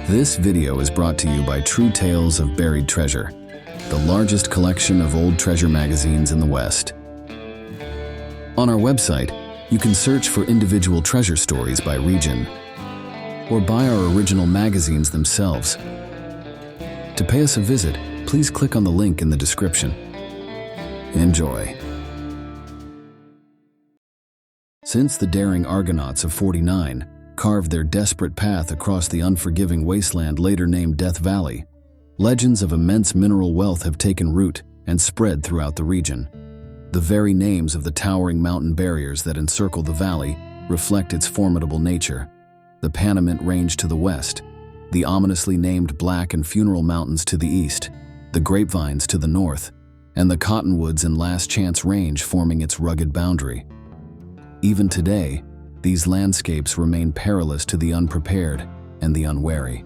This video is brought to you by True Tales of Buried Treasure, the largest collection of old treasure magazines in the West. On our website, you can search for individual treasure stories by region, or buy our original magazines themselves. To pay us a visit, please click on the link in the description. Enjoy. Since the daring Argonauts of 49 carved their desperate path across the unforgiving wasteland later named Death Valley, legends of immense mineral wealth have taken root and spread throughout the region. The very names of the towering mountain barriers that encircle the valley reflect its formidable nature. The Panamint Range to the west, the ominously named Black and Funeral Mountains to the east, the Grapevines to the north, and the Cottonwoods and Last Chance Range forming its rugged boundary. Even today, these landscapes remain perilous to the unprepared and the unwary.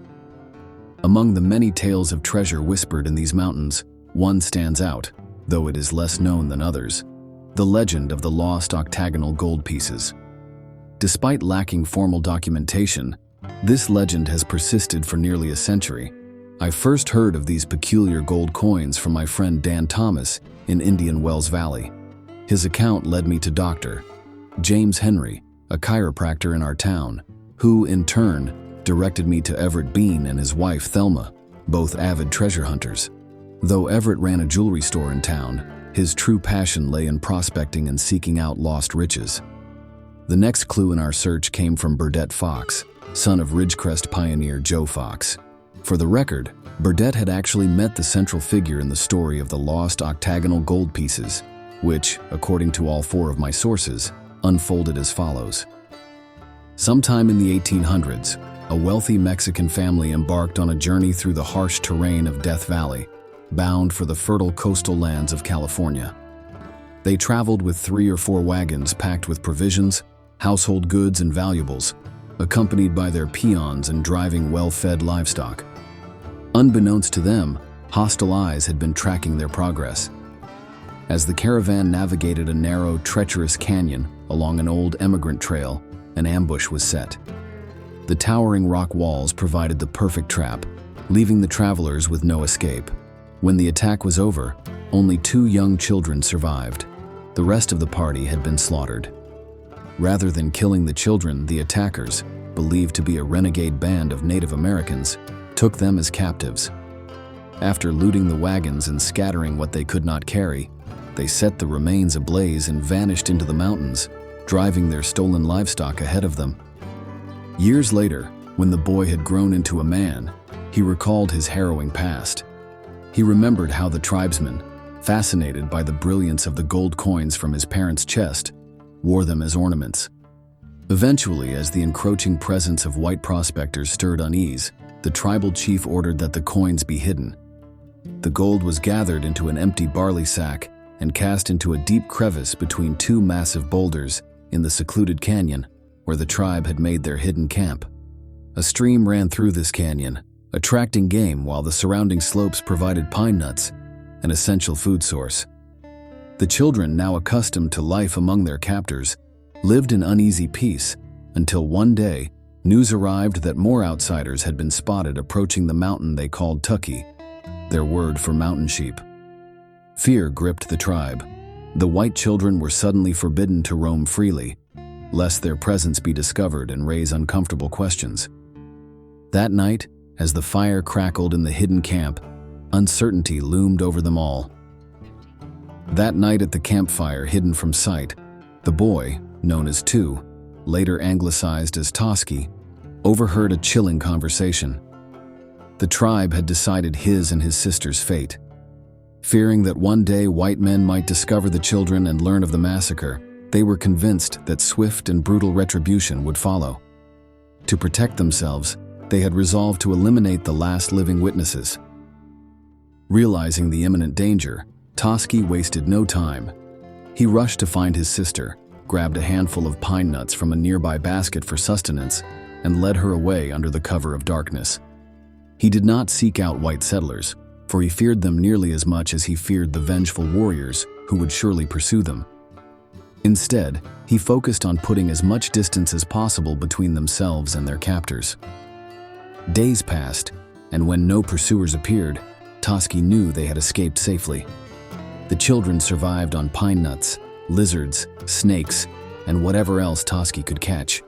Among the many tales of treasure whispered in these mountains, one stands out, though it is less known than others: the legend of the lost octagonal gold pieces. Despite lacking formal documentation, this legend has persisted for nearly a century. I first heard of these peculiar gold coins from my friend Dan Thomas in Indian Wells Valley. His account led me to Dr. James Henry, a chiropractor in our town, who, in turn, directed me to Everett Bean and his wife Thelma, both avid treasure hunters. Though Everett ran a jewelry store in town, his true passion lay in prospecting and seeking out lost riches. The next clue in our search came from Burdett Fox, son of Ridgecrest pioneer Joe Fox. For the record, Burdett had actually met the central figure in the story of the lost octagonal gold pieces, which, according to all four of my sources, unfolded as follows. Sometime in the 1800s, a wealthy Mexican family embarked on a journey through the harsh terrain of Death Valley, bound for the fertile coastal lands of California. They traveled with 3 or 4 wagons packed with provisions, household goods, and valuables, accompanied by their peons and driving well-fed livestock. Unbeknownst to them, hostile eyes had been tracking their progress. As the caravan navigated a narrow, treacherous canyon along an old emigrant trail, an ambush was set. The towering rock walls provided the perfect trap, leaving the travelers with no escape. When the attack was over, only 2 young children survived. The rest of the party had been slaughtered. Rather than killing the children, the attackers, believed to be a renegade band of Native Americans, took them as captives. After looting the wagons and scattering what they could not carry, they set the remains ablaze and vanished into the mountains, driving their stolen livestock ahead of them. Years later, when the boy had grown into a man, he recalled his harrowing past. He remembered how the tribesmen, fascinated by the brilliance of the gold coins from his parents' chest, wore them as ornaments. Eventually, as the encroaching presence of white prospectors stirred unease, the tribal chief ordered that the coins be hidden. The gold was gathered into an empty barley sack and cast into a deep crevice between 2 massive boulders in the secluded canyon where the tribe had made their hidden camp. A stream ran through this canyon, attracting game, while the surrounding slopes provided pine nuts, an essential food source. The children, now accustomed to life among their captors, lived in uneasy peace until one day, news arrived that more outsiders had been spotted approaching the mountain they called Tucky, their word for mountain sheep. Fear gripped the tribe. The white children were suddenly forbidden to roam freely, lest their presence be discovered and raise uncomfortable questions. That night, as the fire crackled in the hidden camp, uncertainty loomed over them all. That night at the campfire, hidden from sight, the boy, known as Two, later anglicized as Tosky, overheard a chilling conversation. The tribe had decided his and his sister's fate. Fearing that one day white men might discover the children and learn of the massacre, they were convinced that swift and brutal retribution would follow. To protect themselves, they had resolved to eliminate the last living witnesses. Realizing the imminent danger, Tosky wasted no time. He rushed to find his sister, grabbed a handful of pine nuts from a nearby basket for sustenance, and led her away under the cover of darkness. He did not seek out white settlers, for he feared them nearly as much as he feared the vengeful warriors who would surely pursue them. Instead, he focused on putting as much distance as possible between themselves and their captors. Days passed, and when no pursuers appeared, Toski knew they had escaped safely. The children survived on pine nuts, lizards, snakes, and whatever else Toski could catch.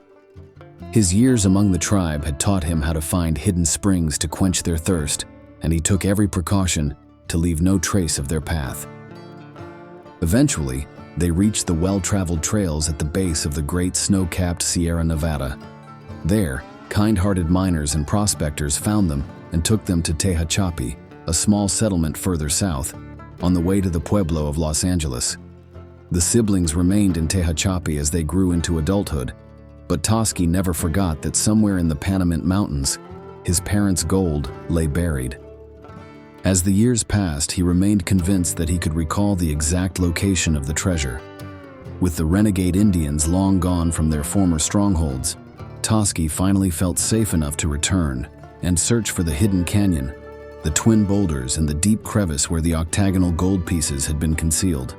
His years among the tribe had taught him how to find hidden springs to quench their thirst, and he took every precaution to leave no trace of their path. Eventually, they reached the well-traveled trails at the base of the great snow-capped Sierra Nevada. There, kind-hearted miners and prospectors found them and took them to Tehachapi, a small settlement further south, on the way to the pueblo of Los Angeles. The siblings remained in Tehachapi as they grew into adulthood, but Toski never forgot that somewhere in the Panamint Mountains, his parents' gold lay buried. As the years passed, he remained convinced that he could recall the exact location of the treasure. With the renegade Indians long gone from their former strongholds, Toski finally felt safe enough to return and search for the hidden canyon, the twin boulders, and the deep crevice where the octagonal gold pieces had been concealed.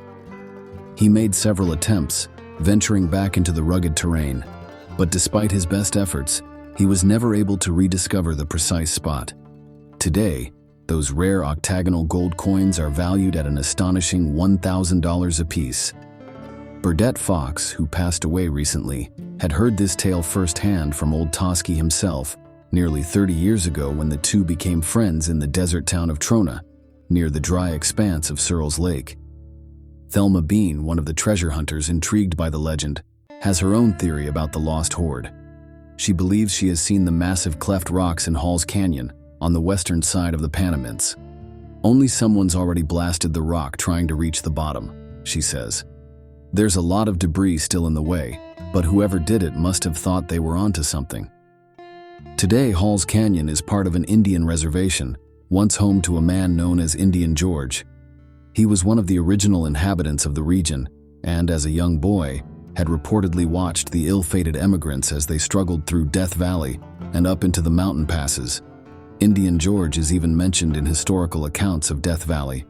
He made several attempts, venturing back into the rugged terrain, but despite his best efforts, he was never able to rediscover the precise spot. Today, those rare octagonal gold coins are valued at an astonishing $1,000 apiece. Burdett Fox, who passed away recently, had heard this tale firsthand from old Toski himself nearly 30 years ago when the two became friends in the desert town of Trona, near the dry expanse of Searles Lake. Thelma Bean, one of the treasure hunters intrigued by the legend, has her own theory about the lost hoard. She believes she has seen the massive cleft rocks in Hall's Canyon on the western side of the Panamints. Only someone's already blasted the rock trying to reach the bottom, she says. There's a lot of debris still in the way, but whoever did it must have thought they were onto something. Today, Hall's Canyon is part of an Indian reservation, once home to a man known as Indian George. He was one of the original inhabitants of the region, and as a young boy, had reportedly watched the ill-fated emigrants as they struggled through Death Valley and up into the mountain passes. Indian George is even mentioned in historical accounts of Death Valley.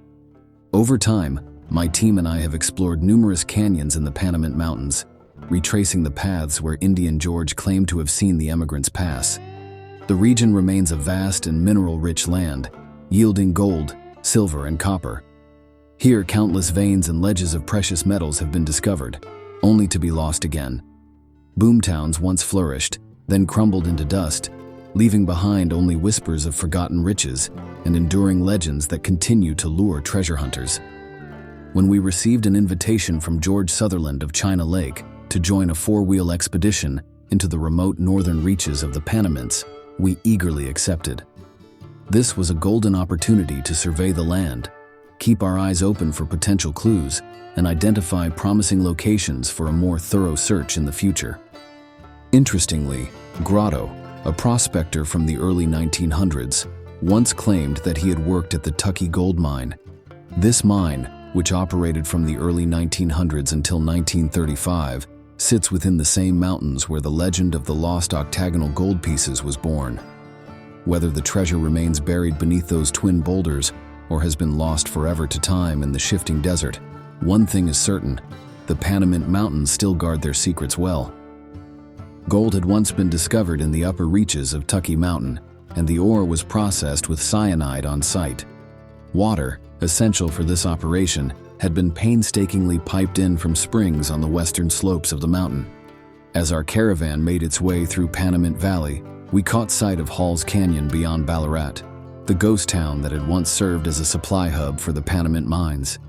Over time, my team and I have explored numerous canyons in the Panamint Mountains, retracing the paths where Indian George claimed to have seen the emigrants pass. The region remains a vast and mineral-rich land, yielding gold, silver, and copper. Here, countless veins and ledges of precious metals have been discovered, only to be lost again. Boomtowns once flourished, then crumbled into dust, leaving behind only whispers of forgotten riches and enduring legends that continue to lure treasure hunters. When we received an invitation from George Sutherland of China Lake to join a four-wheel expedition into the remote northern reaches of the Panamints, we eagerly accepted. This was a golden opportunity to survey the land, keep our eyes open for potential clues, and identify promising locations for a more thorough search in the future. Interestingly, Grotto, a prospector from the early 1900s, once claimed that he had worked at the Tucky gold mine. This mine, which operated from the early 1900s until 1935, sits within the same mountains where the legend of the lost octagonal gold pieces was born. Whether the treasure remains buried beneath those twin boulders or has been lost forever to time in the shifting desert, one thing is certain: the Panamint Mountains still guard their secrets well. Gold had once been discovered in the upper reaches of Tucky Mountain, and the ore was processed with cyanide on site. Water, essential for this operation, had been painstakingly piped in from springs on the western slopes of the mountain. As our caravan made its way through Panamint Valley, we caught sight of Hall's Canyon beyond Ballarat, the ghost town that had once served as a supply hub for the Panamint mines.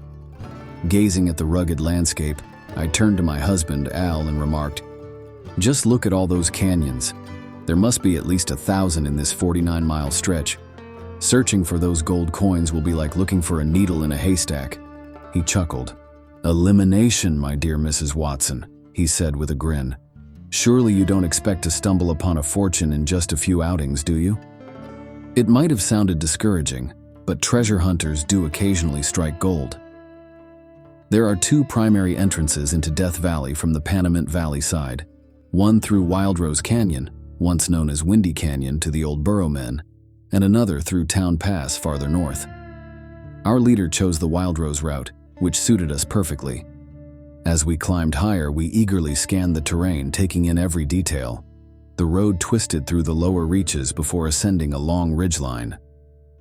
Gazing at the rugged landscape, I turned to my husband, Al, and remarked, "Just look at all those canyons. There must be at least 1,000 in this 49-mile stretch. Searching for those gold coins will be like looking for a needle in a haystack." He chuckled. "Elimination, my dear Mrs. Watson," he said with a grin. "Surely you don't expect to stumble upon a fortune in just a few outings, do you?" It might have sounded discouraging, but treasure hunters do occasionally strike gold. There are two primary entrances into Death Valley from the Panamint Valley side, one through Wild Rose Canyon, once known as Windy Canyon to the old burro men, and another through Town Pass farther north. Our leader chose the Wild Rose route, which suited us perfectly. As we climbed higher, we eagerly scanned the terrain, taking in every detail. The road twisted through the lower reaches before ascending a long ridgeline.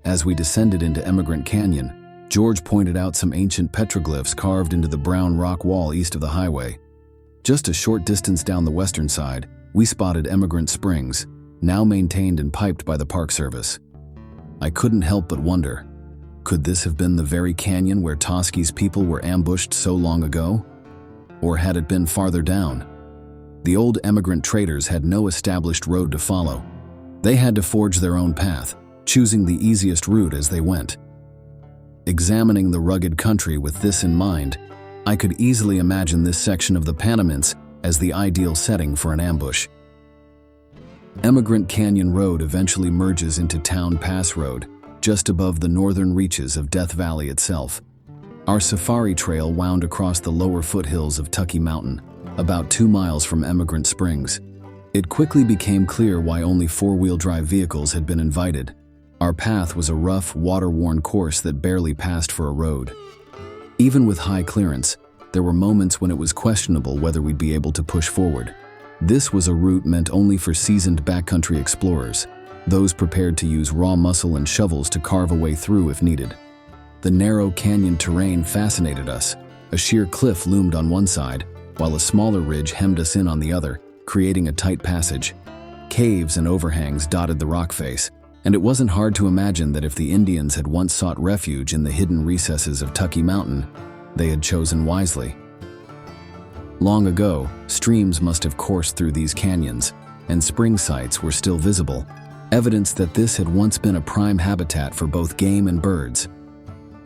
As we descended into Emigrant Canyon, George pointed out some ancient petroglyphs carved into the brown rock wall east of the highway. Just a short distance down the western side, we spotted Emigrant Springs, now maintained and piped by the Park Service. I couldn't help but wonder, could this have been the very canyon where Toski's people were ambushed so long ago? Or had it been farther down? The old emigrant traders had no established road to follow. They had to forge their own path, choosing the easiest route as they went. Examining the rugged country with this in mind, I could easily imagine this section of the Panamints as the ideal setting for an ambush. Emigrant Canyon Road eventually merges into Town Pass Road, just above the northern reaches of Death Valley itself. Our safari trail wound across the lower foothills of Tucky Mountain, about 2 miles from Emigrant Springs. It quickly became clear why only four-wheel drive vehicles had been invited. Our path was a rough, water-worn course that barely passed for a road. Even with high clearance, there were moments when it was questionable whether we'd be able to push forward. This was a route meant only for seasoned backcountry explorers, those prepared to use raw muscle and shovels to carve a way through if needed. The narrow canyon terrain fascinated us. A sheer cliff loomed on one side, while a smaller ridge hemmed us in on the other, creating a tight passage. Caves and overhangs dotted the rock face, and it wasn't hard to imagine that if the Indians had once sought refuge in the hidden recesses of Tucky Mountain, they had chosen wisely. Long ago, streams must have coursed through these canyons, and spring sites were still visible, evidence that this had once been a prime habitat for both game and birds.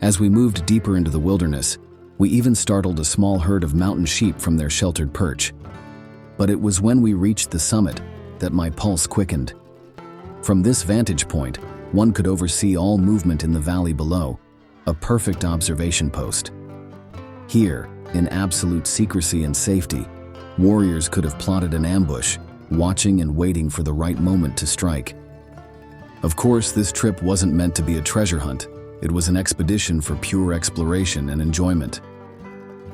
As we moved deeper into the wilderness, we even startled a small herd of mountain sheep from their sheltered perch. But it was when we reached the summit that my pulse quickened. From this vantage point, one could oversee all movement in the valley below, a perfect observation post. Here, in absolute secrecy and safety, warriors could have plotted an ambush, watching and waiting for the right moment to strike. Of course, this trip wasn't meant to be a treasure hunt. It was an expedition for pure exploration and enjoyment.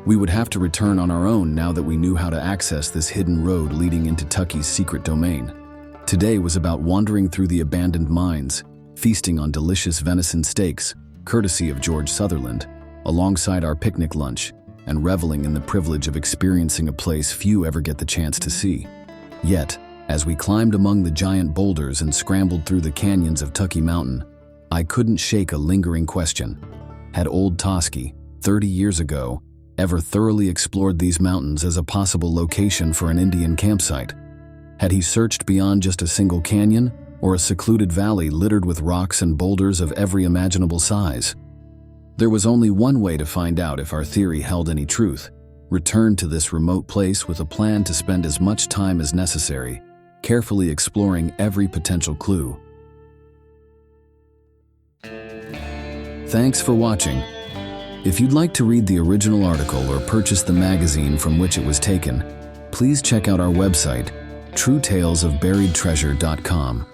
We would have to return on our own now that we knew how to access this hidden road leading into Tucky's secret domain. Today was about wandering through the abandoned mines, feasting on delicious venison steaks, courtesy of George Sutherland, alongside our picnic lunch, and reveling in the privilege of experiencing a place few ever get the chance to see. Yet, as we climbed among the giant boulders and scrambled through the canyons of Tucky Mountain, I couldn't shake a lingering question. Had old Toski, 30 years ago, ever thoroughly explored these mountains as a possible location for an Indian campsite? Had he searched beyond just a single canyon, or a secluded valley littered with rocks and boulders of every imaginable size? There was only one way to find out if our theory held any truth: return to this remote place with a plan to spend as much time as necessary, carefully exploring every potential clue. Thanks for watching. If you'd like to read the original article or purchase the magazine from which it was taken, please check out our website, truetalesofburiedtreasure.com.